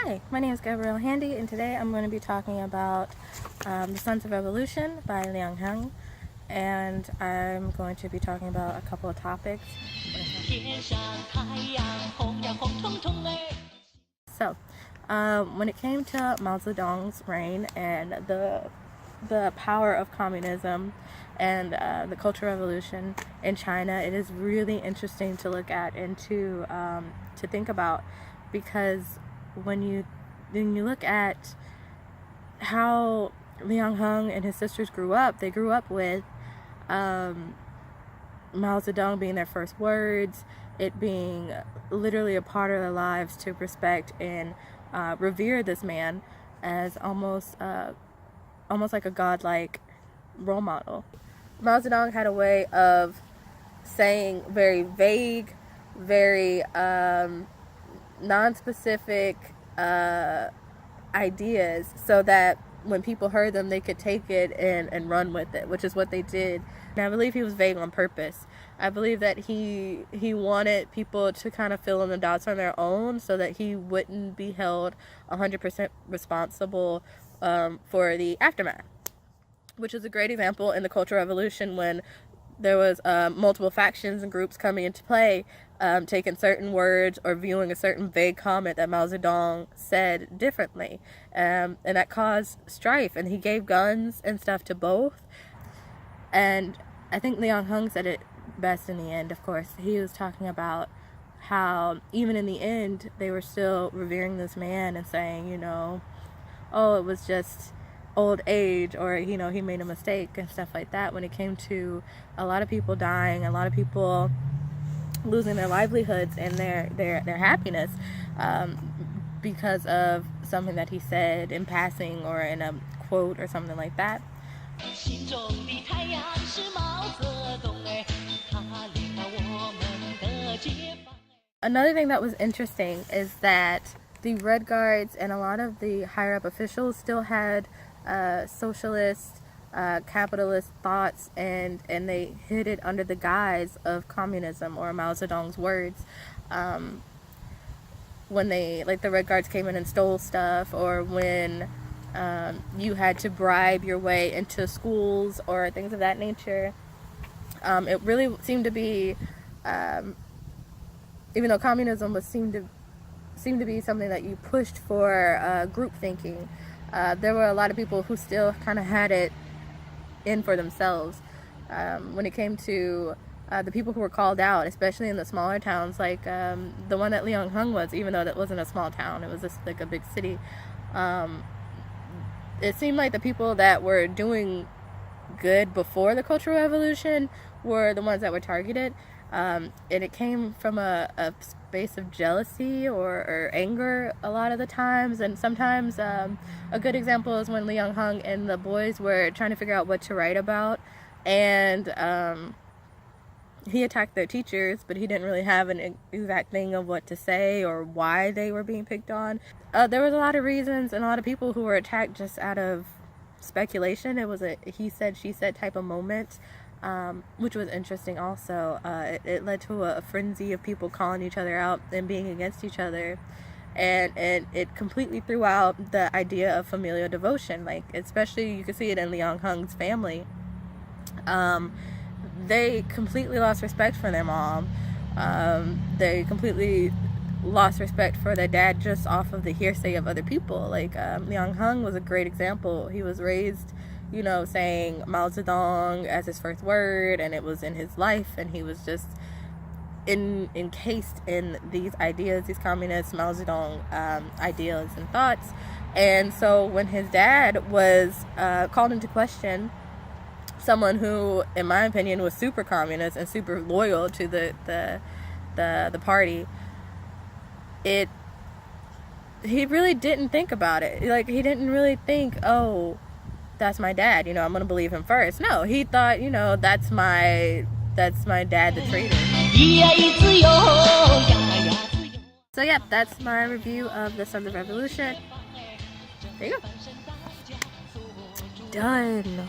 Hi, my name is Gabrielle Handy, and today I'm going to be talking about The Sons of Revolution by Liang Heng, and I'm going to be talking about a couple of topics. So, when it came to Mao Zedong's reign and the power of communism and the Cultural Revolution in China, it is really interesting to look at and to think about, because when you look at how Liang Heng and his sisters grew up, they grew up with Mao Zedong being their first words, it being literally a part of their lives to respect and revere this man as almost like a godlike role model. Mao Zedong had a way of saying very vague, very non-specific ideas, so that when people heard them, they could take it and run with it, which is what they did. And I believe he was vague on purpose. I believe that he wanted people to kind of fill in the dots on their own, so that he wouldn't be held 100% responsible for the aftermath, which is a great example in the Cultural Revolution, when there was multiple factions and groups coming into play, taking certain words or viewing a certain vague comment that Mao Zedong said differently, and that caused strife, and he gave guns and stuff to both. And I think Liang Heng said it best in the end. Of course, he was talking about how even in the end they were still revering this man and saying, oh, it was just old age, or he made a mistake and stuff like that, when it came to a lot of people dying, a lot of people losing their livelihoods and their happiness because of something that he said in passing or in a quote or something like that. Another thing that was interesting is that the Red Guards and a lot of the higher up officials still had socialist, capitalist thoughts, and they hid it under the guise of communism, or Mao Zedong's words. When the Red Guards came in and stole stuff, or when you had to bribe your way into schools or things of that nature, it really seemed to be, even though communism seemed to be something that you pushed for group thinking, there were a lot of people who still kind of had it in for themselves. When it came to the people who were called out, especially in the smaller towns, like the one that Liang Heng was, even though that wasn't a small town, it was just like a big city. It seemed like the people that were doing good before the Cultural Revolution were the ones that were targeted. And it came from a space of jealousy or anger a lot of the times. And sometimes a good example is when Liang Heng and the boys were trying to figure out what to write about, and he attacked their teachers, but he didn't really have an exact thing of what to say or why they were being picked on. There was a lot of reasons and a lot of people who were attacked just out of speculation. It was a he said, she said type of moment. Which was interesting also. It led to a frenzy of people calling each other out and being against each other, and it completely threw out the idea of familial devotion. Like, especially you could see it in Liang Heng's family. They completely lost respect for their mom. They completely lost respect for their dad just off of the hearsay of other people. Like, Liang Heng was a great example. He was raised saying Mao Zedong as his first word, and it was in his life, and he was just encased in these ideas, these communist Mao Zedong ideas and thoughts. And so when his dad was called into question, someone who, in my opinion, was super communist and super loyal to the party, he really didn't think about it. Like, he didn't really think, oh, that's my dad, I'm gonna believe him first. No, he thought, that's my dad, the traitor. So yeah, that's my review of The Sons of Revolution. There you go. Done.